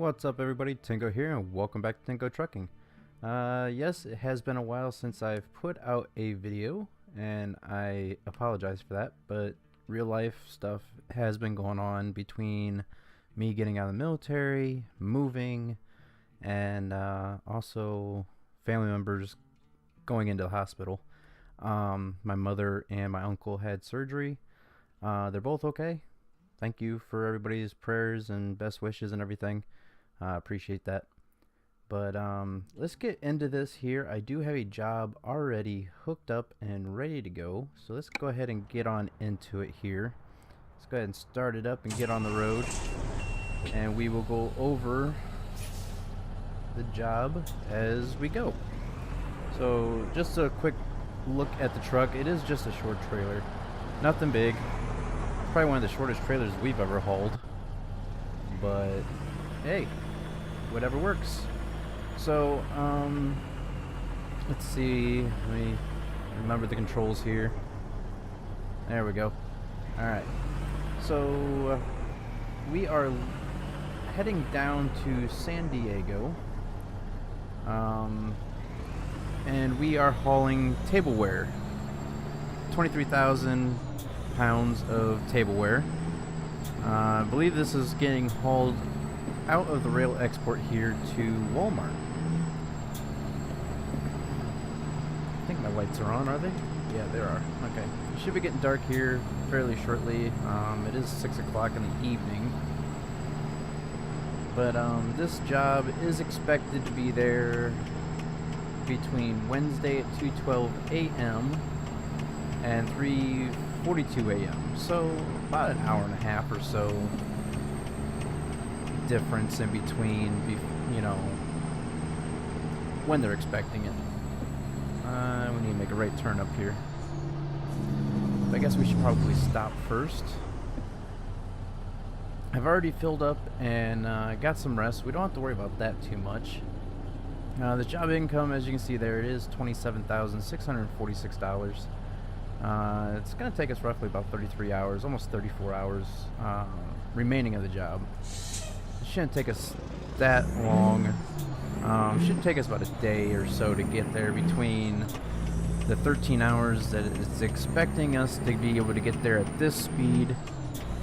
What's up everybody, Tingo here and welcome back to Tingo Trucking. Yes, it has been a while since I've put out a video and I apologize for that, but real life stuff has been going on between me getting out of the military, moving, and also family members going into the hospital. My mother and my uncle had surgery. They're both okay. Thank you for everybody's prayers and best wishes and everything. Appreciate that. But let's get into this here. I do have a job already hooked up and ready to go. So let's go ahead and get on into it here. Let's go ahead and start it up and get on the road. And we will go over the job as we go. So just a quick look at the truck. It is just a short trailer. Nothing big. Probably one of the shortest trailers we've ever hauled. But hey, whatever works. So let's see, let me remember the controls here. There we go. Alright, so we are heading down to San Diego, and we are hauling tableware. 23,000 pounds of tableware. I believe this is getting hauled out of the rail export here to Walmart. I think my lights are on, are they? Yeah, they are. Okay. It should be getting dark here fairly shortly. It is 6 o'clock in the evening. But this job is expected to be there between Wednesday at 2:12 a.m. and 3:42 a.m. So about an hour and a half or so difference in between, you know, when they're expecting it. We need to make a right turn up here. But I guess we should probably stop first. I've already filled up and got some rest. We don't have to worry about that too much. The job income, as you can see there, it is $27,646. It's going to take us roughly about 33 hours, almost 34 hours remaining of the job. It shouldn't take us that long. Should take us about a day or so to get there, between the 13 hours that it's expecting us to be able to get there at this speed,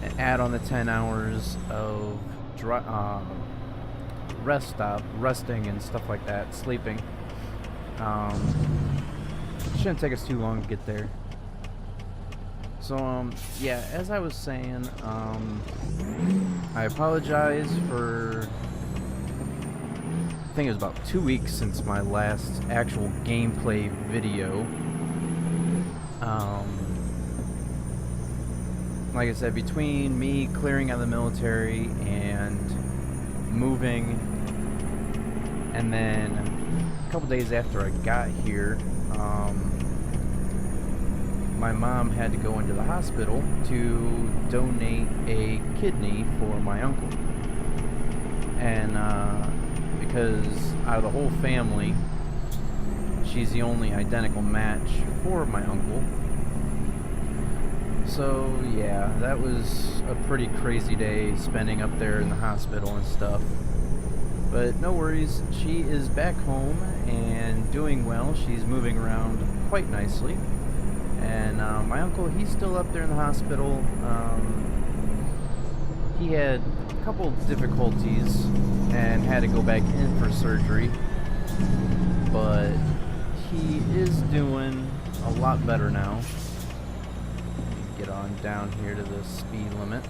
and add on the 10 hours of rest stop, resting and stuff like that, sleeping. It shouldn't take us too long to get there. So yeah, as I was saying, I apologize for, I think it was about 2 weeks since my last actual gameplay video. Like I said, between me clearing out of the military and moving, and then a couple days after I got here, my mom had to go into the hospital to donate a kidney for my uncle. And because out of the whole family, she's the only identical match for my uncle. So yeah, that was a pretty crazy day spending up there in the hospital and stuff. But no worries, she is back home and doing well. She's moving around quite nicely. And my uncle, he's still up there in the hospital. He had a couple difficulties and had to go back in for surgery. But he is doing a lot better now. Let me get on down here to the speed limit.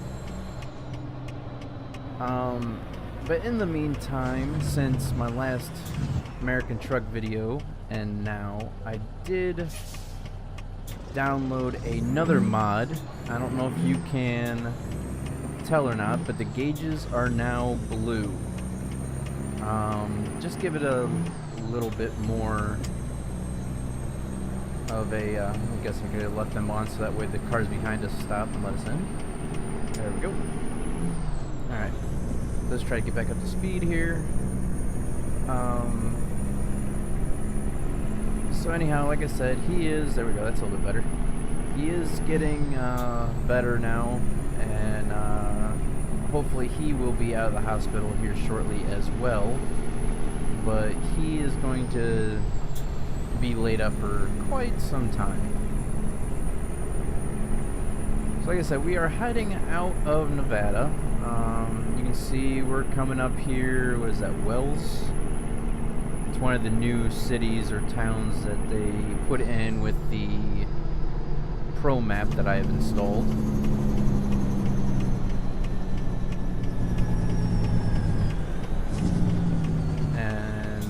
But in the meantime, since my last American truck video and now, I did download another mod. I don't know if you can tell or not, but the gauges are now blue. Just give it a little bit more of a, I guess I could have left them on so that way the cars behind us stop and let us in. There we go. Alright, let's try to get back up to speed here. So anyhow, like I said, he is, there we go, that's a little bit better. He is getting better now, and hopefully he will be out of the hospital here shortly as well. But he is going to be laid up for quite some time. So like I said, we are heading out of Nevada. You can see we're coming up here. What is that, Wells? It's one of the new cities or towns that they put in with the Pro map that I have installed. And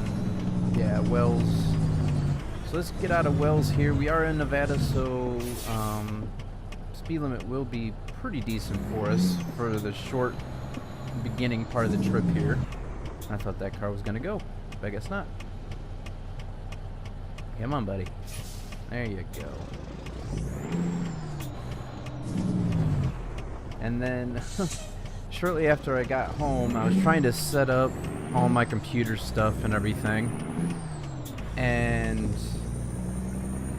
yeah, Wells. So let's get out of Wells here. We are in Nevada, so speed limit will be pretty decent for us for the short beginning part of the trip here. I thought that car was gonna go, but I guess not. Come on, buddy. There you go. And then shortly after I got home, I was trying to set up all my computer stuff and everything. And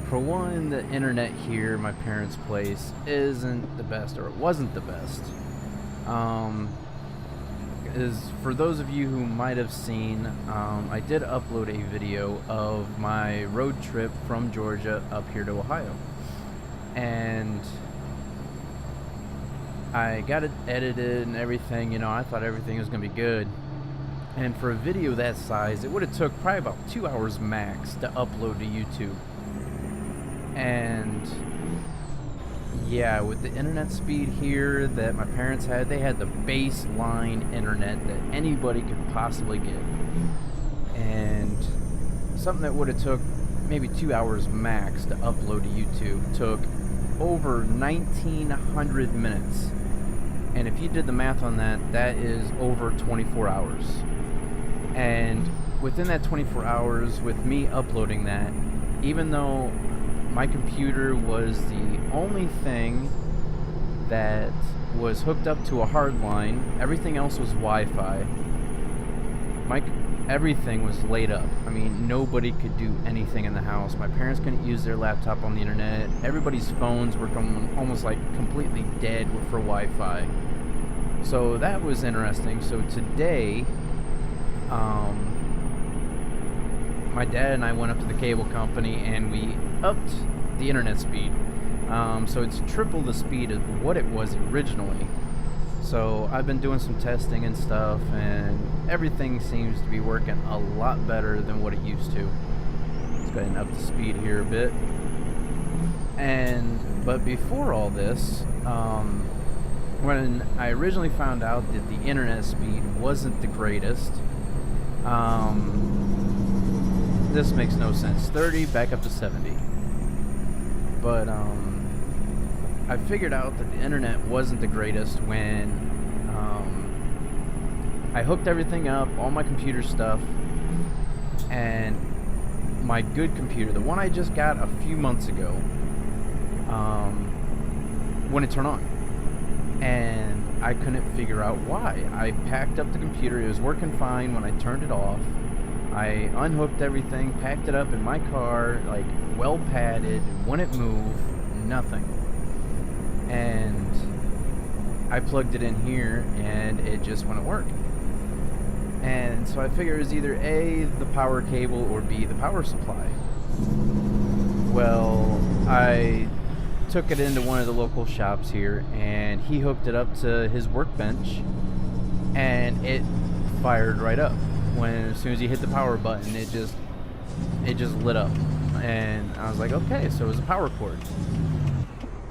for one, the internet here, my parents' place, isn't the best, or it wasn't the best. For those of you who might have seen, I did upload a video of my road trip from Georgia up here to Ohio. And I got it edited and everything, you know, I thought everything was going to be good. And for a video that size, it would have took probably about 2 hours max to upload to YouTube. And yeah, with the internet speed here that my parents had, they had the baseline internet that anybody could possibly get. And something that would have took maybe 2 hours max to upload to YouTube took over 1900 minutes. And if you did the math on that, that is over 24 hours. And within that 24 hours, with me uploading that, even though my computer was the only thing that was hooked up to a hard line, everything else was Wi-Fi. Everything was laid up. I mean, nobody could do anything in the house. My parents couldn't use their laptop on the internet. Everybody's phones were almost like completely dead for Wi-Fi. So that was interesting. So today, my dad and I went up to the cable company and we upped the internet speed. So it's triple the speed of what it was originally. So I've been doing some testing and stuff, and everything seems to be working a lot better than what it used to. Let's go ahead and up the speed here a bit. But before all this, when I originally found out that the internet speed wasn't the greatest, this makes no sense. 30 back up to 70. But I figured out that the internet wasn't the greatest when I hooked everything up, all my computer stuff, and my good computer, the one I just got a few months ago, wouldn't turn on. And I couldn't figure out why. I packed up the computer, it was working fine when I turned it off. I unhooked everything, packed it up in my car, like well padded, wouldn't move, nothing. And I plugged it in here and it just wouldn't work. And so I figured it was either A, the power cable, or B, the power supply. Well, I took it into one of the local shops here and he hooked it up to his workbench and it fired right up. As soon as you hit the power button, it just lit up. And I was like, okay, so it was a power cord.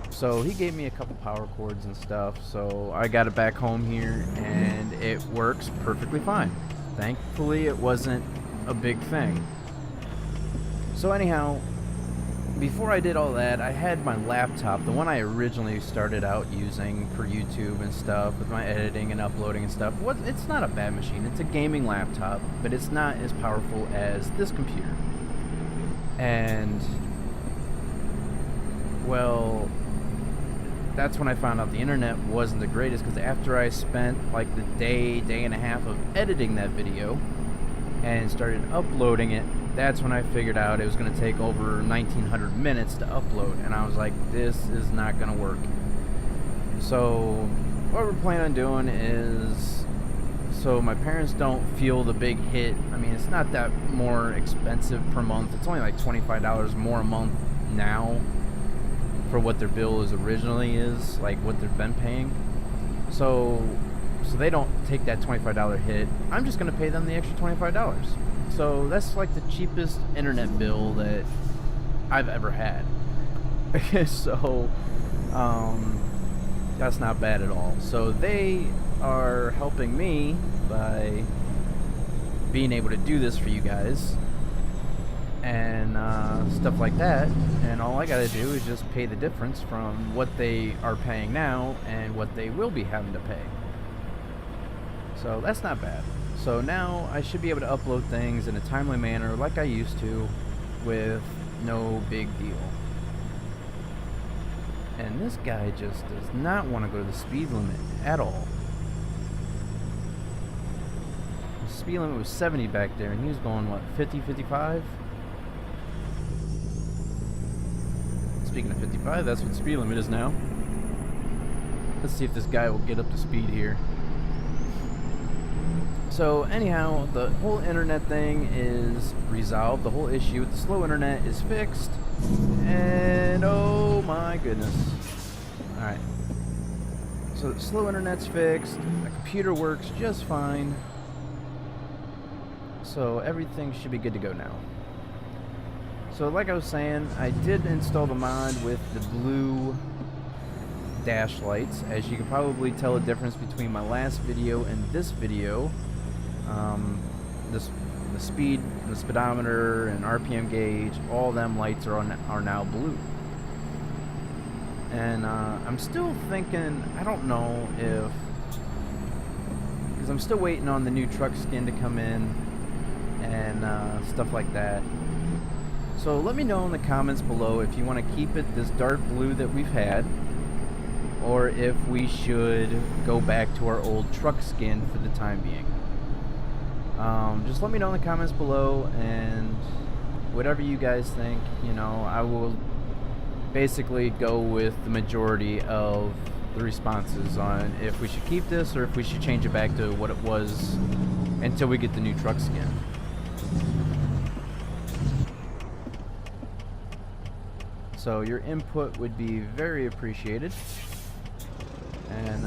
So he gave me a couple power cords and stuff, so I got it back home here and it works perfectly fine. Thankfully it wasn't a big thing. So anyhow, before I did all that, I had my laptop, the one I originally started out using for YouTube and stuff, with my editing and uploading and stuff. It's not a bad machine, it's a gaming laptop, but it's not as powerful as this computer. And, well, that's when I found out the internet wasn't the greatest, because after I spent like the day and a half of editing that video and started uploading it, that's when I figured out it was going to take over 1900 minutes to upload, and I was like, this is not going to work. So what we're planning on doing is, so my parents don't feel the big hit. I mean, it's not that more expensive per month. It's only like $25 more a month now for what their bill is originally is, like what they've been paying. So they don't take that $25 hit. I'm just gonna pay them the extra $25. So that's like the cheapest internet bill that I've ever had. So that's not bad at all. So they are helping me by being able to do this for you guys and stuff like that, and all I gotta do is just pay the difference from what they are paying now and what they will be having to pay. So that's not bad. So now I should be able to upload things in a timely manner like I used to, with no big deal. And this guy just does not want to go to the speed limit at all. The speed limit was 70 back there, and he was going, what, 50, 55? Speaking of 55, that's what the speed limit is now. Let's see if this guy will get up to speed here. So anyhow, the whole internet thing is resolved. The whole issue with the slow internet is fixed. And oh my goodness. Alright. So the slow internet's fixed. The computer works just fine. So everything should be good to go now. So like I was saying, I did install the mod with the blue dash lights. As you can probably tell the difference between my last video and this video. The speed, the speedometer, and RPM gauge, all them lights are now blue. And I'm still thinking, I don't know if, because I'm still waiting on the new truck skin to come in and stuff like that. So let me know in the comments below if you want to keep it this dark blue that we've had, or if we should go back to our old truck skin for the time being. Just let me know in the comments below, and whatever you guys think, you know, I will basically go with the majority of the responses on if we should keep this or if we should change it back to what it was until we get the new truck skin. So your input would be very appreciated, and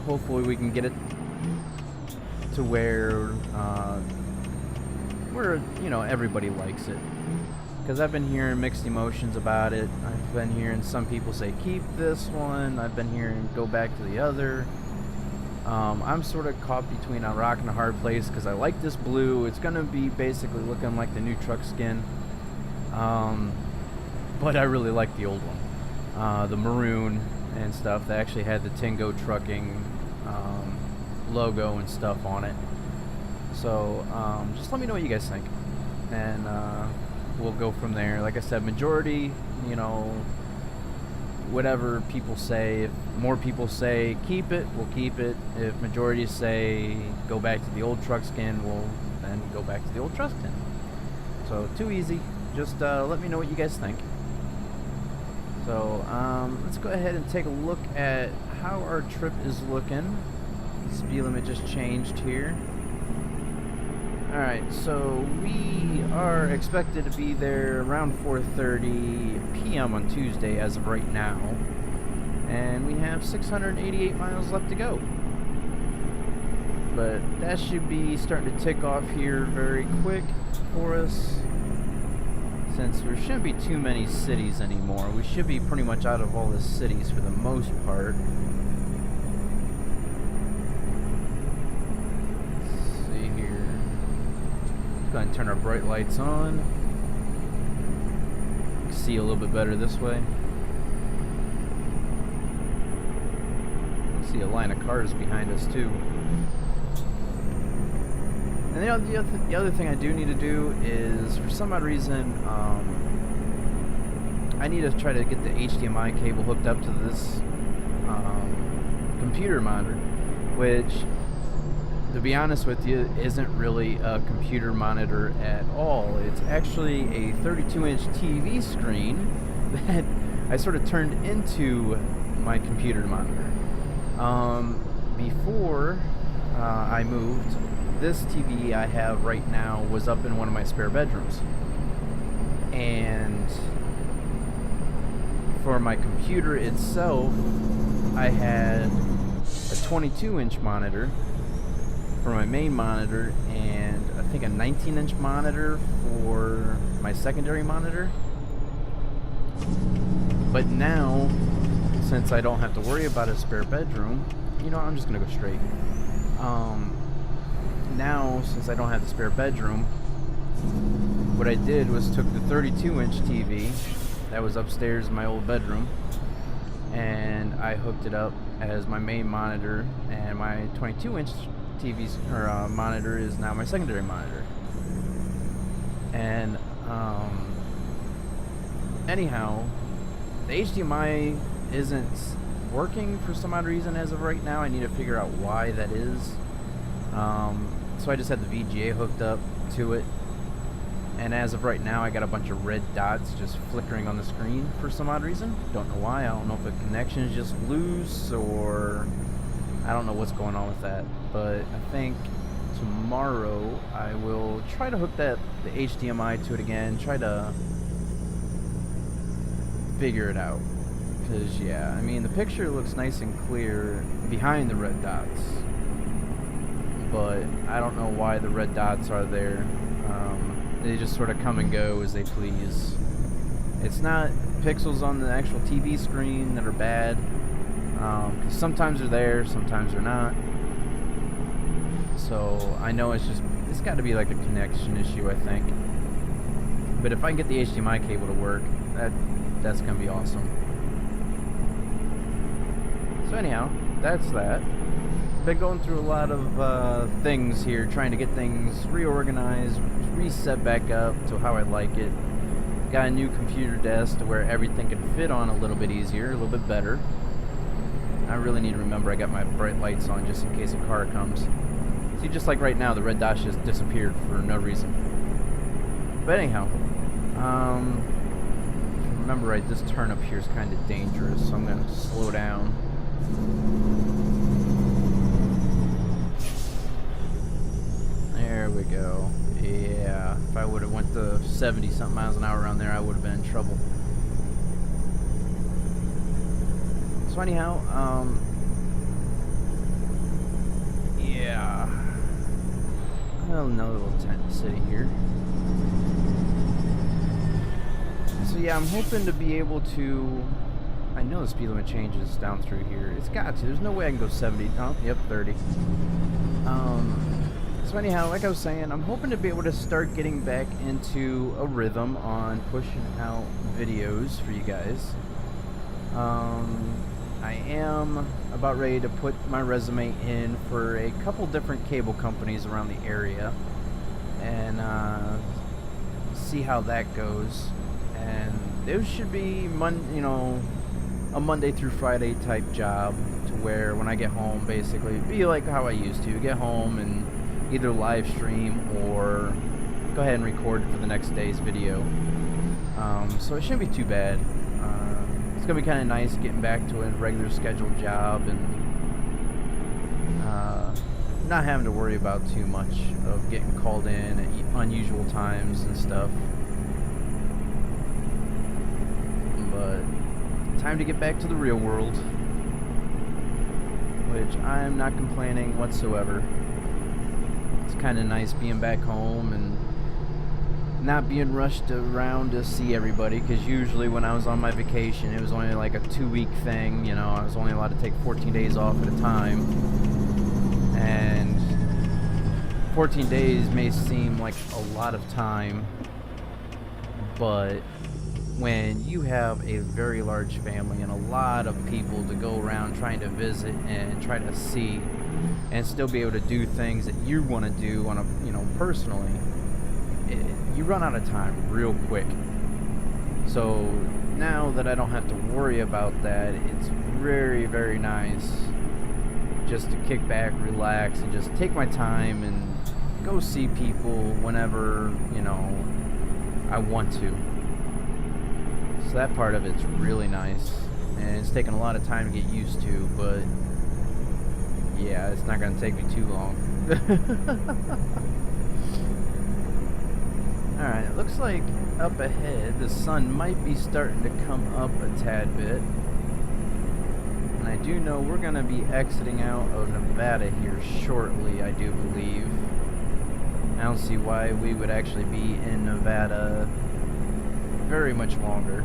hopefully we can get it to where you know, everybody likes it. Because I've been hearing mixed emotions about it. I've been hearing some people say keep this one. I've been hearing go back to the other. I'm sort of caught between a rock and a hard place because I like this blue. It's gonna be basically looking like the new truck skin. But I really like the old one. The maroon and stuff. They actually had the Tingoat trucking logo and stuff on it. So just let me know what you guys think, and we'll go from there. Like I said, majority, you know, whatever people say. If more people say keep it, we'll keep it. If majority say go back to the old truck skin, we'll then go back to the old truck skin. So too easy. Just let me know what you guys think. So let's go ahead and take a look at how our trip is looking. Speed limit just changed here. Alright, so we are expected to be there around 4:30 p.m. on Tuesday as of right now. And we have 688 miles left to go. But that should be starting to tick off here very quick for us, since there shouldn't be too many cities anymore. We should be pretty much out of all the cities for the most part. Go ahead and turn our bright lights on. See a little bit better this way. See a line of cars behind us too. And the other thing I do need to do is, for some odd reason, I need to try to get the HDMI cable hooked up to this computer monitor, which, to be honest with you, isn't really a computer monitor at all. It's actually a 32-inch TV screen that I sort of turned into my computer monitor. Before I moved, this TV I have right now was up in one of my spare bedrooms. And for my computer itself, I had a 22-inch monitor for my main monitor, and I think a 19-inch monitor for my secondary monitor. But now, since I don't have to worry about a spare bedroom, you know, I'm just gonna go straight. Now, since I don't have the spare bedroom, what I did was took the 32-inch TV that was upstairs in my old bedroom, and I hooked it up as my main monitor, and my 22-inch TV's or monitor is now my secondary monitor. And anyhow, the HDMI isn't working for some odd reason as of right now. I need to figure out why that is. So I just had the VGA hooked up to it, and as of right now I got a bunch of red dots just flickering on the screen for some odd reason. Don't know why. I don't know if the connection is just loose, or I don't know what's going on with that. But I think tomorrow I will try to hook the HDMI to it again, try to figure it out. Because yeah, I mean, the picture looks nice and clear behind the red dots, but I don't know why the red dots are there. They just sort of come and go as they please. It's not pixels on the actual TV screen that are bad. Sometimes they're there, sometimes they're not. So I know it's got to be like a connection issue, I think. But if I can get the HDMI cable to work, that's gonna be awesome. So anyhow, that's that. Been going through a lot of things here, trying to get things reorganized, reset back up to how I like it. Got a new computer desk to where everything can fit on a little bit easier, a little bit better. I really need to remember I got my bright lights on just in case a car comes. See, just like right now, the red dot just disappeared for no reason. But anyhow, if I remember right, this turn up here is kind of dangerous, so I'm going to slow down. There we go. Yeah, if I would have went to 70-something miles an hour around there, I would have been in trouble. So anyhow, yeah. Another little tent city here. So yeah, I'm hoping to be able to... I know the speed limit changes down through here. It's got to. There's no way I can go 70. Oh, yep, 30. So anyhow, like I was saying, I'm hoping to be able to start getting back into a rhythm on pushing out videos for you guys. I am about ready to put my resume in for a couple different cable companies around the area, and see how that goes. And those should be a Monday through Friday type job, to where when I get home, basically be like how I used to get home and either live stream or go ahead and record it for the next day's video. So it shouldn't be too bad. It's gonna be kind of nice getting back to a regular scheduled job and not having to worry about too much of getting called in at unusual times and stuff. But time to get back to the real world, which I'm not complaining whatsoever. It's kind of nice being back home and not being rushed around to see everybody, because usually when I was on my vacation, it was only like a 2-week thing. You know, I was only allowed to take 14 days off at a time, and 14 days may seem like a lot of time, but when you have a very large family and a lot of people to go around trying to visit and try to see and still be able to do things that you want to do on a, personally, you run out of time real quick. So now that I don't have to worry about that, it's very, very nice just to kick back, relax, and just take my time and go see people whenever, I want to. So that part of it's really nice. and it's taken a lot of time to get used to, but yeah, it's not gonna take me too long. Alright, it looks like up ahead the sun might be starting to come up a tad bit. And I do know we're gonna be exiting out of Nevada here shortly, I do believe. I don't see why we would actually be in Nevada very much longer.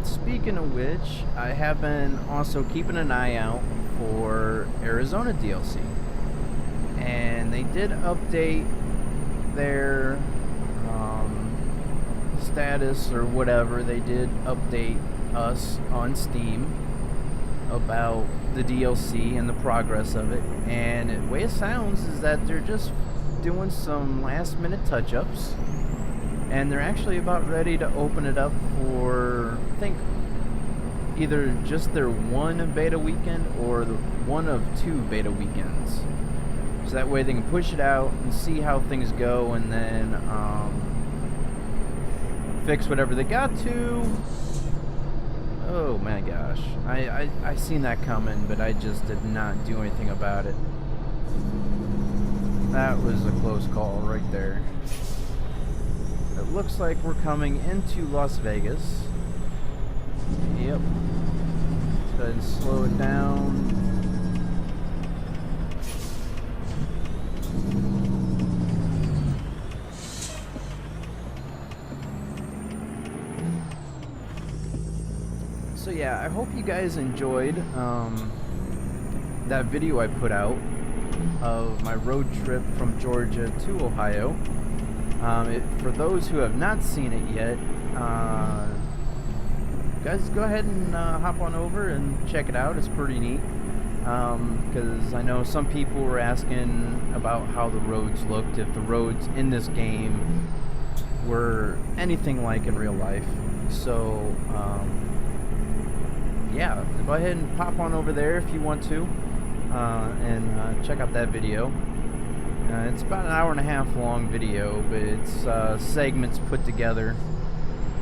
Speaking of which, I have been also keeping an eye out for Arizona DLC. And they did update their status or whatever. They did update us on Steam about the DLC and the progress of it, and the way it sounds is that they're just doing some last minute touch-ups, and they're actually about ready to open it up for, I think, either just their one beta weekend or one of 2 beta weekends, so that way they can push it out and see how things go, and then fix whatever they got to. Oh my gosh, I seen that coming, but I just did not do anything about it. That was a close call right there. It looks like we're coming into Las Vegas. Yep. Let's go ahead and slow it down. So yeah, I hope you guys enjoyed that video I put out of my road trip from Georgia to Ohio. For those who have not seen it yet, guys, go ahead and hop on over and check it out. It's pretty neat, because I know some people were asking about how the roads looked, if the roads in this game were anything like in real life. So yeah, go ahead and pop on over there if you want to, and check out that video. It's about an 1.5 hour long video, but it's segments put together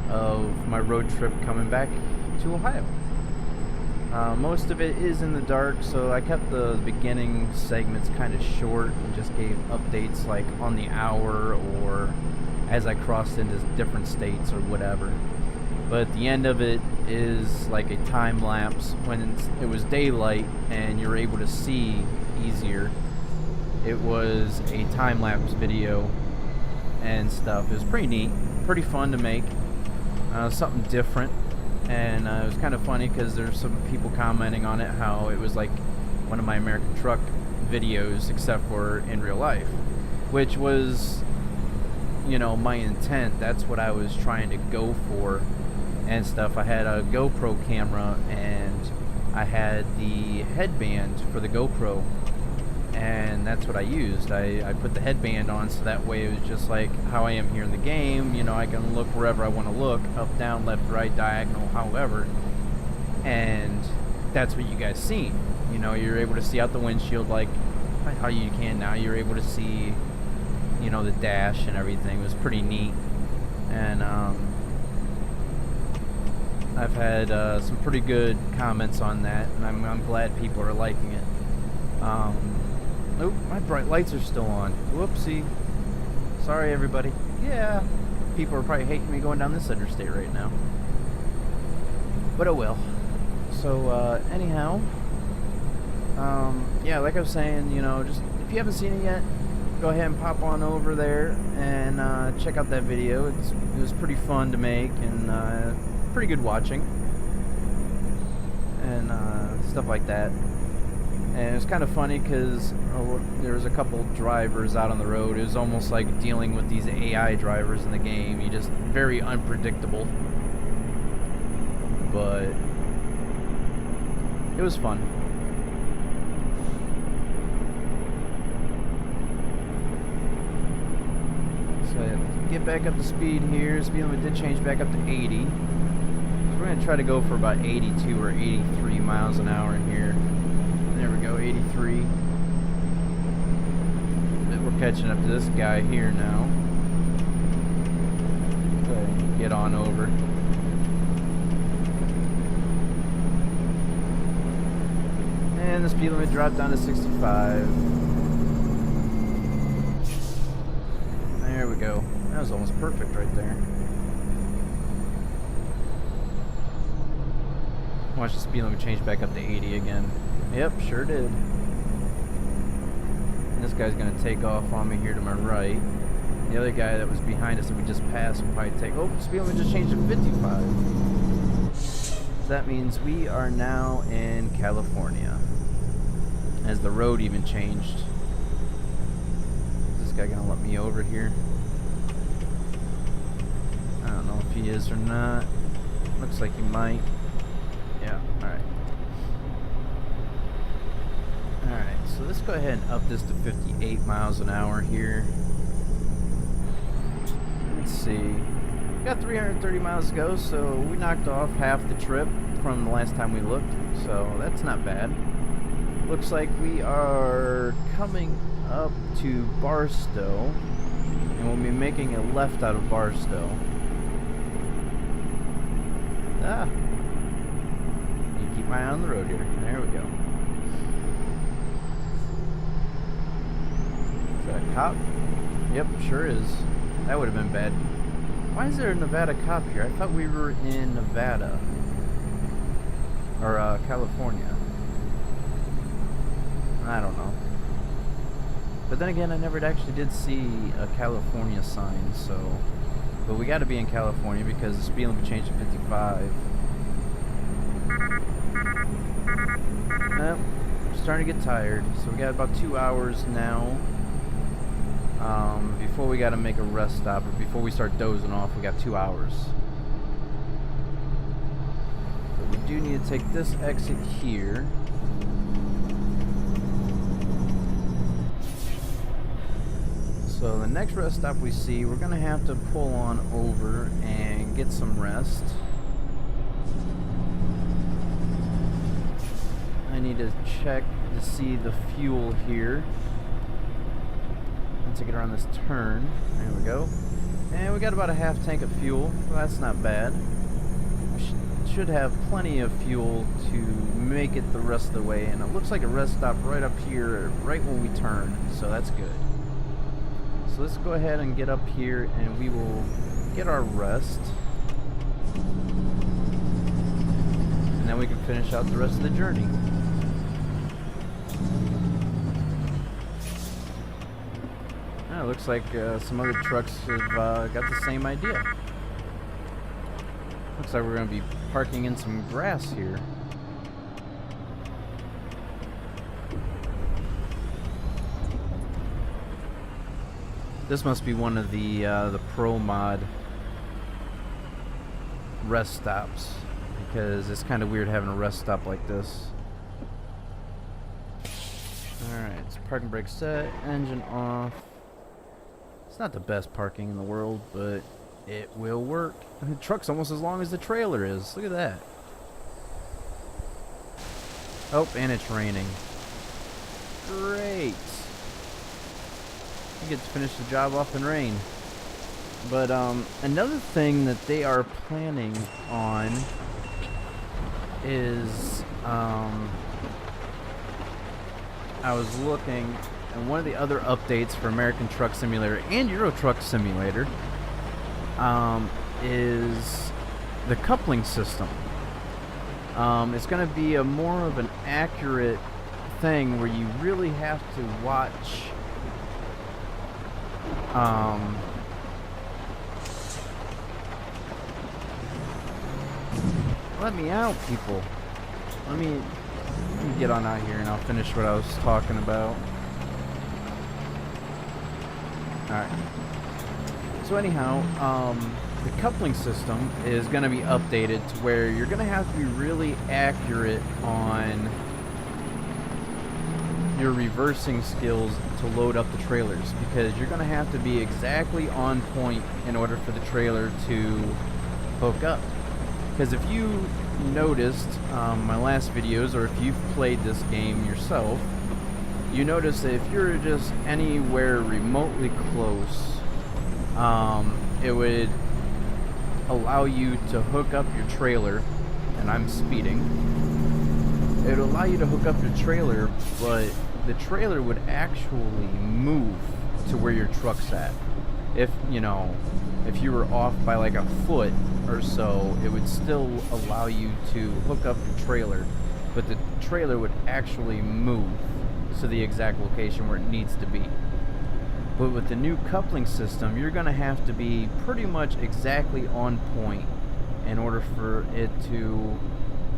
of my road trip coming back to Ohio. Most of it is in the dark, so I kept the beginning segments kind of short and just gave updates like on the hour or as I crossed into different states or whatever. But the end of it is like a time lapse when it was daylight and you're able to see easier. It was a time lapse video and stuff. It was pretty neat, pretty fun to make, something different, and it was kind of funny because there's some people commenting on it how it was like one of my American Truck videos except for in real life, which was, you know, my intent. That's what I was trying to go for and stuff. I had a GoPro camera and I had the headband for the GoPro, and that's what I used. I put the headband on so that way it was just like how I am here in the game. You know, I can look wherever I want to look, up, down, left, right, diagonal, however, and that's what you guys seen. You know, you're able to see out the windshield like how you can now. You're able to see, you know, the dash and everything. It was pretty neat, and I've had some pretty good comments on that, and I'm glad people are liking it. Oh, my bright lights are still on. Whoopsie. Sorry, everybody. Yeah, people are probably hating me going down this interstate right now. But it will. So, anyhow, yeah, like I was saying, you know, just if you haven't seen it yet, go ahead and pop on over there and check out that video. It was pretty fun to make and pretty good watching and stuff like that. And it's kind of funny because there was a couple drivers out on the road. It was almost like dealing with these AI drivers in the game. You just very unpredictable, but it was fun. So get back up to speed here. Speed limit did change back up to 80. So we're going to try to go for about 82 or 83 miles an hour in here. There we go, 83. We're catching up to this guy here now. Go ahead and get on over. the speed limit dropped down to 65. There we go. That was almost perfect right there. Watch the speed limit change back up to 80 again. Yep, sure did. And this guy's gonna take off on me here to my right. The other guy that was behind us that we just passed will probably take... Oh, speed limit just changed to 55. So that means we are now in California. As the road even changed. Is this guy gonna let me over here? I don't know if he is or not. Looks like he might. Yeah, alright. Alright, so let's go ahead and up this to 58 miles an hour here. Let's see. We got 330 miles to go, so we knocked off half the trip from the last time we looked, so that's not bad. Looks like we are coming up to Barstow, and we'll be making a left out of Barstow. Ah! You keep my eye on the road here. There we go. Is that a cop? Yep, sure is. That would have been bad. Why is there a Nevada cop here? I thought we were in Nevada. Or, California. I don't know. But then again, I never actually did see a California sign, so... But we gotta be in California because the speed limit changed to 55. Nope. Starting to get tired. So we got about 2 hours now. Before we gotta make a rest stop, or before we start dozing off, we got 2 hours. But we do need to take this exit here. So the next rest stop we see, we're gonna have to pull on over and get some rest. I need to check to see the fuel here. To get around this turn. There we go. And we got about a half tank of fuel. Well, that's not bad. We should have plenty of fuel to make it the rest of the way. And it looks like a rest stop right up here, right when we turn. So that's good. So let's go ahead and get up here and we will get our rest. And then we can finish out the rest of the journey. It looks like some other trucks have got the same idea. Looks like we're going to be parking in some grass here. This must be one of the Pro Mod rest stops, because it's kind of weird having a rest stop like this. Alright, it's parking brake set, engine off. It's not the best parking in the world, but it will work. The truck's almost as long as the trailer is. Look at that. Oh, and it's raining. Great. I get to finish the job off in rain. But another thing that they are planning on is I was looking. And one of the other updates for American Truck Simulator and Euro Truck Simulator is the coupling system. It's going to be a more of an accurate thing where you really have to watch let me out, people. Let me get on out here and I'll finish what I was talking about. Alright. So anyhow, the coupling system is going to be updated to where you're going to have to be really accurate on your reversing skills to load up the trailers, because you're going to have to be exactly on point in order for the trailer to hook up. Because if you noticed my last videos, or if you've played this game yourself, you notice that if you're just anywhere remotely close, it would allow you to hook up your trailer, and I'm speeding, it would allow you to hook up the trailer, but the trailer would actually move to where your truck's at. If, you know, if you were off by like a foot or so, it would still allow you to hook up the trailer, but the trailer would actually move to the exact location where it needs to be. But with the new coupling system, you're going to have to be pretty much exactly on point in order for it to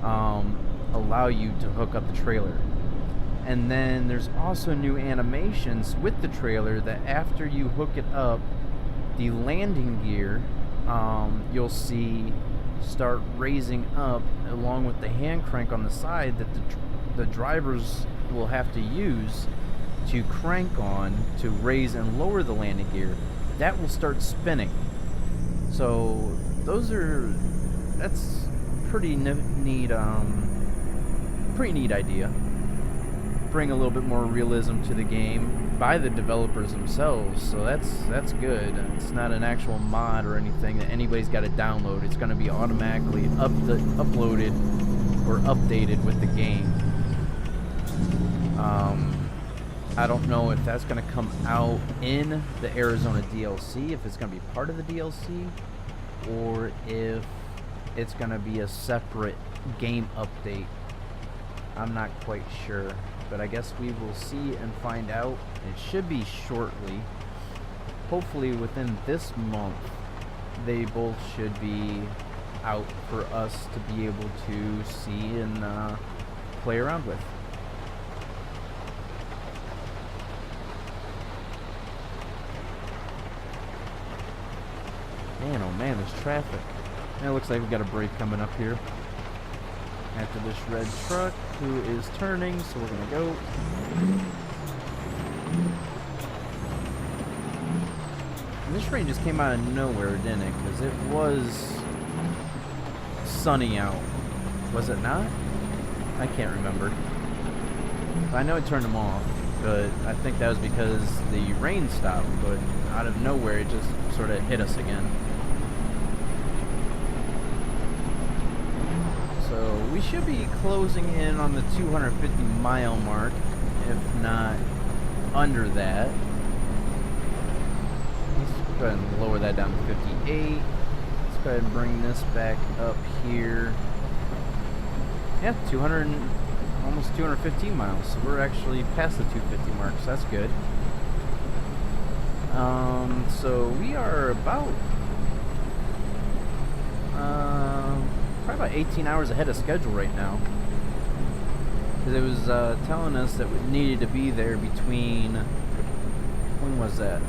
allow you to hook up the trailer. And then there's also new animations with the trailer that after you hook it up, the landing gear you'll see start raising up along with the hand crank on the side that the drivers will have to use to crank on to raise and lower the landing gear. That will start spinning. So that's pretty neat idea. Bring a little bit more realism to the game by the developers themselves, so that's good. It's not an actual mod or anything that anybody's got to download. It's going to be automatically uploaded or updated with the game. I don't know if that's going to come out in the Arizona DLC, if it's going to be part of the DLC, or if it's going to be a separate game update. I'm not quite sure, but I guess we will see and find out. It should be shortly. Hopefully within this month, they both should be out for us to be able to see and play around with. Man, oh man, there's traffic. And it looks like we've got a break coming up here after this red truck who is turning, so we're gonna go. And this rain just came out of nowhere, didn't it? Because it was sunny out. Was it not? I can't remember. I know it turned them off, but I think that was because the rain stopped, but out of nowhere it just sort of hit us again. So we should be closing in on the 250 mile mark, if not under that. Let's go ahead and lower that down to 58. Let's go ahead and bring this back up here. Yeah, almost 215 miles. So we're actually past the 250 mark, so that's good. So we are about probably about 18 hours ahead of schedule right now, because it was telling us that we needed to be there between, when was that,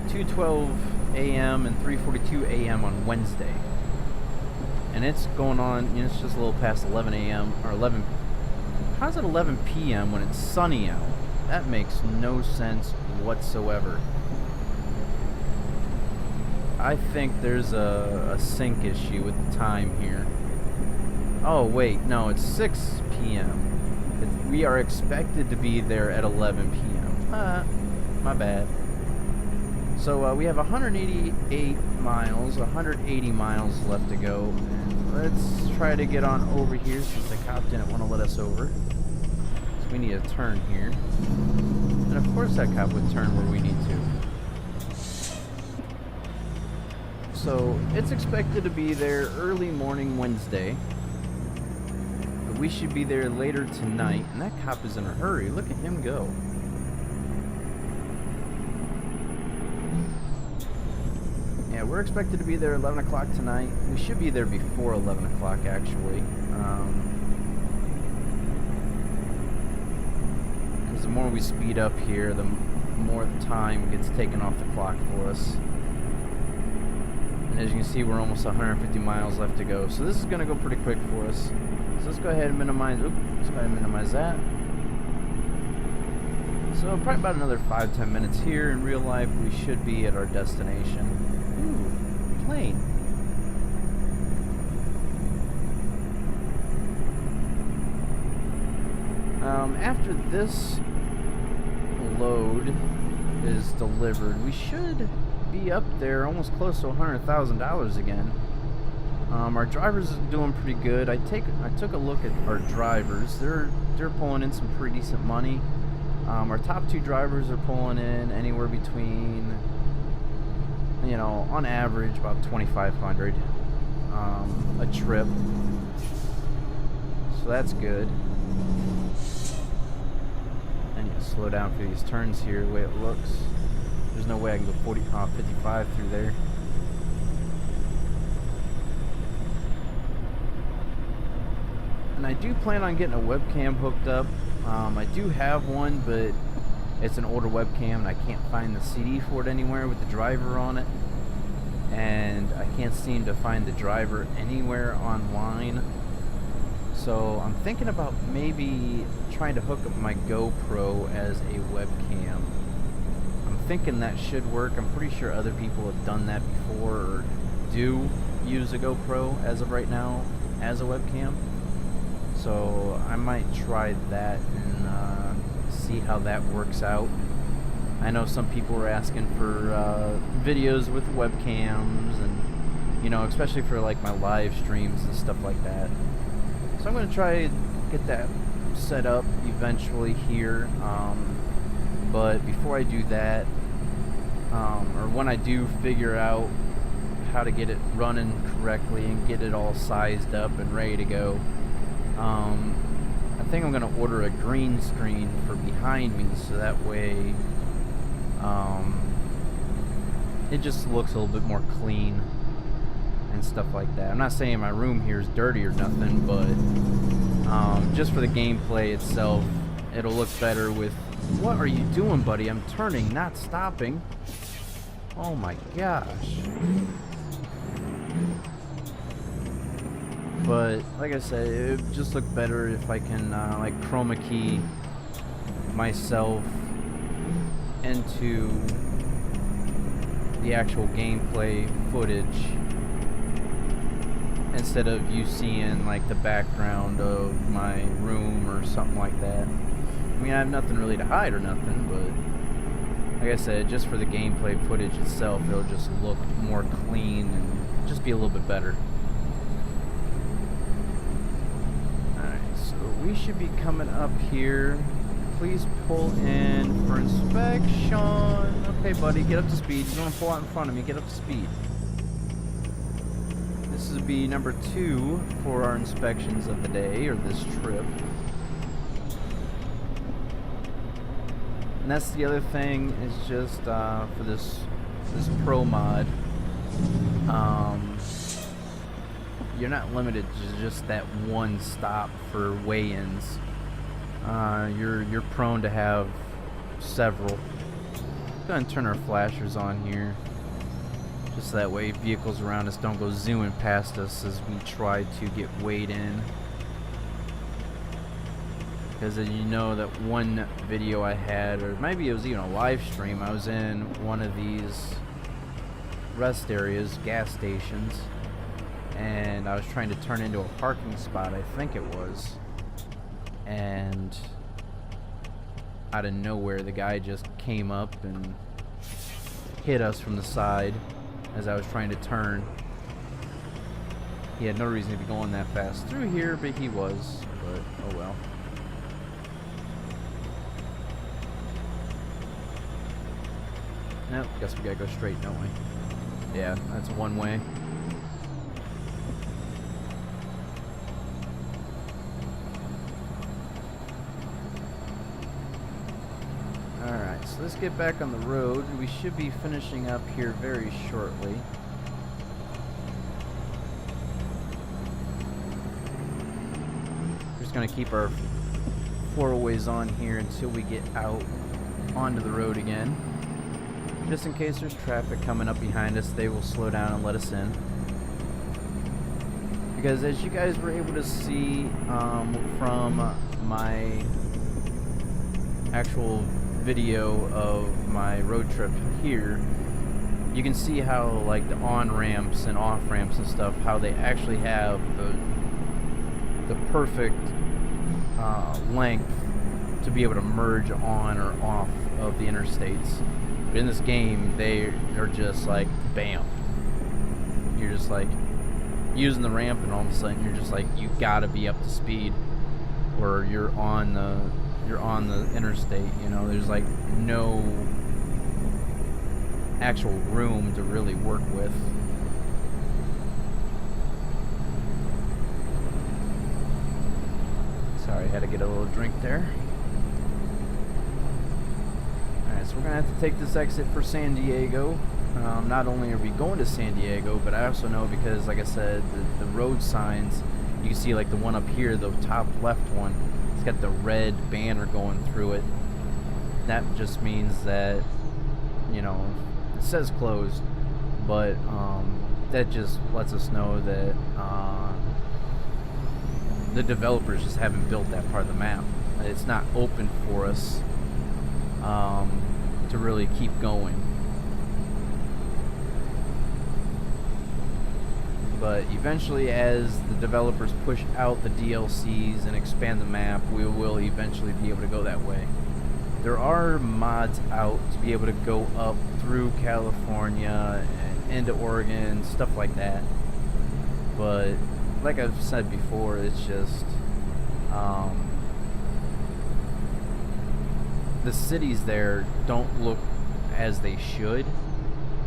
2:12 a.m. and 3:42 a.m. on Wednesday, and it's going on, you know, it's just a little past 11 a.m. or 11. How's it 11 p.m. when it's sunny out? That makes no sense whatsoever. I think there's a sync issue with the time here. Oh wait, no, it's 6 p.m. We are expected to be there at 11 p.m. My bad. So we have 188 miles, 180 miles left to go. Let's try to get on over here since the cop didn't want to let us over. So we need a turn here. And of course that cop would turn where we need to. So it's expected to be there early morning Wednesday. But we should be there later tonight. And that cop is in a hurry. Look at him go. Yeah, we're expected to be there 11 o'clock tonight. We should be there before 11 o'clock actually. Because the more we speed up here, the more time gets taken off the clock for us. And as you can see, we're almost 150 miles left to go. So this is going to go pretty quick for us. So let's go ahead and minimize, let's go ahead and minimize that. So probably about another 5-10 minutes here. In real life, we should be at our destination. Ooh, plane. After this load is delivered, we should be up there almost close to $100,000 again. Our drivers are doing pretty good. I took a look at our drivers. They're pulling in some pretty decent money. Our top 2 drivers are pulling in anywhere between, you know, on average about $2,500 a trip. So that's good. And you slow down for these turns here. The way it looks, there's no way I can go 55 through there. And I do plan on getting a webcam hooked up. I do have one, but it's an older webcam and I can't find the CD for it anywhere with the driver on it. And I can't seem to find the driver anywhere online. So I'm thinking about maybe trying to hook up my GoPro as a webcam. I'm thinking that should work. I'm pretty sure other people have done that before or do use a GoPro as of right now as a webcam. So I might try that and see how that works out. I know some people were asking for videos with webcams, and you know, especially for like my live streams and stuff like that. So I'm gonna try to get that set up eventually here. But before I do that, or when I do figure out how to get it running correctly and get it all sized up and ready to go, I think I'm gonna order a green screen for behind me, so that way it just looks a little bit more clean and stuff like that. I'm not saying my room here is dirty or nothing, but just for the gameplay itself, it'll look better with... What are you doing, buddy? I'm turning, not stopping. Oh my gosh. But like I said, it would just look better if I can like chroma key myself into the actual gameplay footage instead of you seeing like the background of my room or something like that. I mean, I have nothing really to hide or nothing, but like I said, just for the gameplay footage itself, it'll just look more clean and just be a little bit better. Alright, so we should be coming up here. Please pull in for inspection. Okay, buddy, get up to speed. You don't want to pull out in front of me. Get up to speed. This will be number 2 for our inspections of the day, or this trip. And that's the other thing, is just for this pro mod, you're not limited to just that one stop for weigh-ins. You're prone to have several. Go ahead and turn our flashers on here, just that way vehicles around us don't go zooming past us as we try to get weighed in. Because as you know, that one video I had, or maybe it was even a live stream, I was in one of these rest areas, gas stations, and I was trying to turn into a parking spot, I think it was, and out of nowhere the guy just came up and hit us from the side as I was trying to turn. He had no reason to be going that fast through here, but he was, but oh well. Nope, guess we gotta go straight, don't we? Yeah, that's one way. Alright, so let's get back on the road. We should be finishing up here very shortly. We're just gonna keep our four-ways on here until we get out onto the road again. Just in case there's traffic coming up behind us, they will slow down and let us in. Because as you guys were able to see from my actual video of my road trip here, you can see how like the on-ramps and off-ramps and stuff, how they actually have the perfect length to be able to merge on or off of the interstates. But in this game, they are just like, bam. You're just like, using the ramp, and all of a sudden you're just like, you gotta be up to speed, or you're on the interstate. You know, there's like no actual room to really work with. Sorry, I had to get a little drink there. Alright, so we're gonna have to take this exit for San Diego. Not only are we going to San Diego, but I also know, because like I said, the road signs, you can see like the one up here, the top left one, it's got the red banner going through it. That just means that, you know, it says closed, but that just lets us know that the developers just haven't built that part of the map. It's not open for us to really keep going. But eventually, as the developers push out the DLCs and expand the map, we will eventually be able to go that way. There are mods out to be able to go up through California and into Oregon, stuff like that. But like I've said before, it's just the cities there don't look as they should,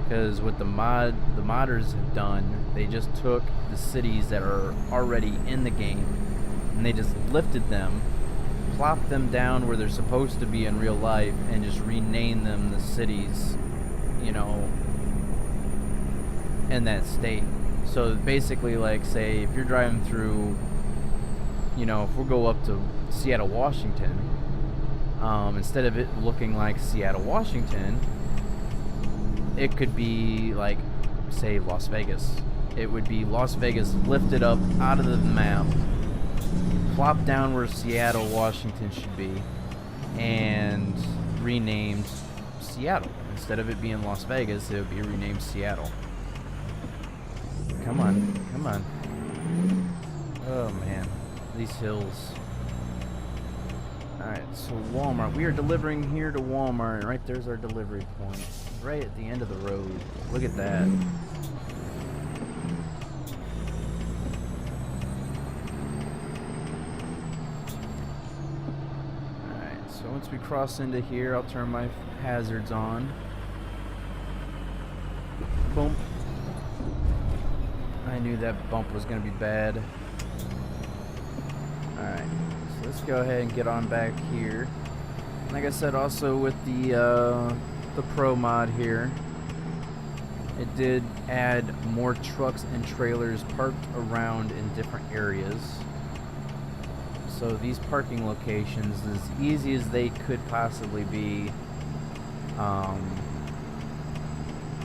because what the modders have done, they just took the cities that are already in the game and they just lifted them, plopped them down where they're supposed to be in real life, and just renamed them the cities, you know, in that state. So basically, like, say if you're driving through, you know, if we'll go up to Seattle, Washington, instead of it looking like Seattle, Washington, it could be like, say, Las Vegas. It would be Las Vegas lifted up out of the map, plopped down where Seattle, Washington should be, and renamed Seattle. Instead of it being Las Vegas, it would be renamed Seattle. Come on, come on. Oh man, these hills. Alright, so Walmart. We are delivering here to Walmart, and right there's our delivery point. Right at the end of the road. Look at that. Alright, so once we cross into here, I'll turn my hazards on. Boom. I knew that bump was going to be bad. Alright, so let's go ahead and get on back here. Like I said, also with the Pro mod here, it did add more trucks and trailers parked around in different areas. So these parking locations, as easy as they could possibly be,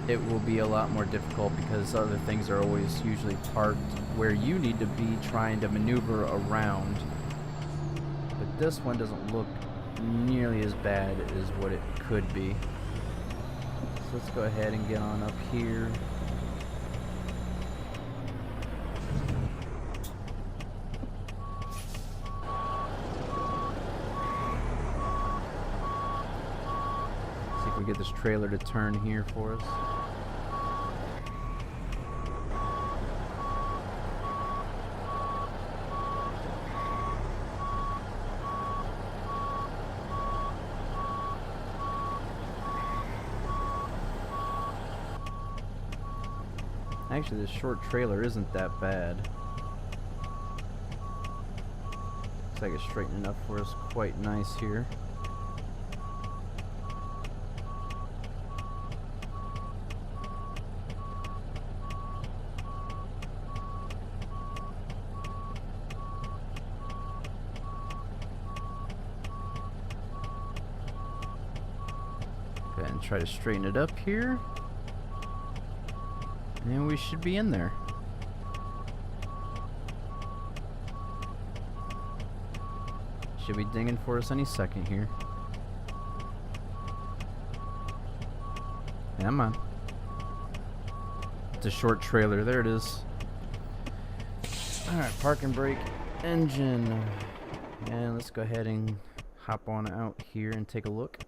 it will be a lot more difficult, because other things are always usually parked where you need to be trying to maneuver around. But this one doesn't look nearly as bad as what it could be. So let's go ahead and get on up here. See if we get this trailer to turn here for us. Actually, this short trailer isn't that bad. Looks like it's straightening up for us quite nice here. Go ahead and try to straighten it up here. And we should be in there. Should be dinging for us any second here. Come on. It's a short trailer. There it is. Alright, park and brake engine. And let's go ahead and hop on out here and take a look.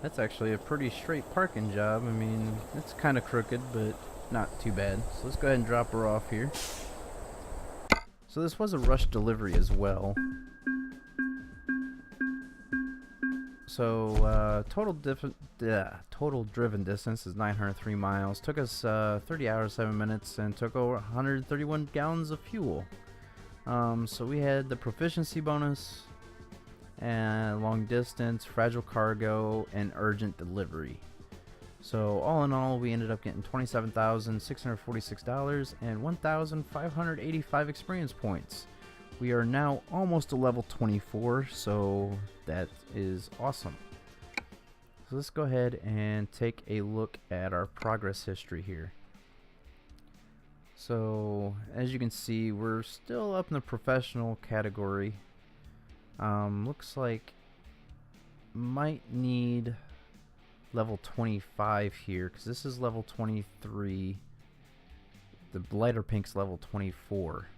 That's actually a pretty straight parking job. I mean, it's kind of crooked, but not too bad. So let's go ahead and drop her off here. So this was a rush delivery as well. So total driven distance is 903 miles. Took us 30 hours 7 minutes and took over 131 gallons of fuel. So we had the proficiency bonus and long distance, fragile cargo, and urgent delivery. So all in all, we ended up getting $27,646 and 1,585 experience points. We are now almost to level 24, so that is awesome. So let's go ahead and take a look at our progress history here. So as you can see, we're still up in the professional category. Looks like might need level 25 here, because this is level 23. The lighter pink's level 24.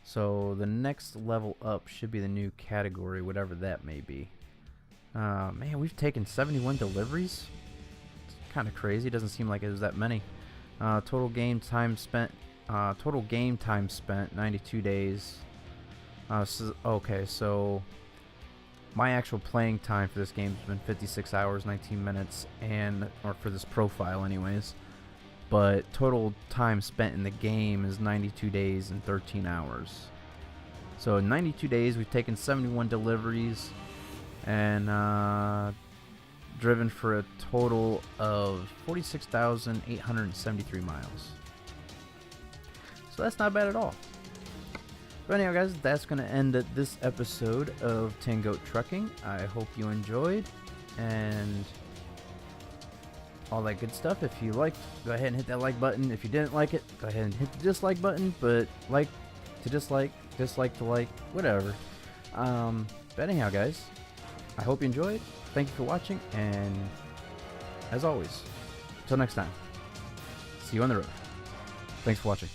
So the next level up should be the new category, whatever that may be. Man, we've taken 71 deliveries. It's kind of crazy. Doesn't seem like it was that many. Total game time spent 92 days. Okay, so my actual playing time for this game has been 56 hours 19 minutes, or for this profile anyways, but total time spent in the game is 92 days and 13 hours. So in 92 days we've taken 71 deliveries and driven for a total of 46,873 miles. So that's not bad at all. But anyhow guys, that's going to end this episode of Tingoat Trucking. I hope you enjoyed and all that good stuff. If you liked, go ahead and hit that like button. If you didn't like it, go ahead and hit the dislike button. But like to dislike, dislike to like, whatever. But anyhow guys, I hope you enjoyed. Thank you for watching, and as always, until next time, see you on the road. Thanks for watching.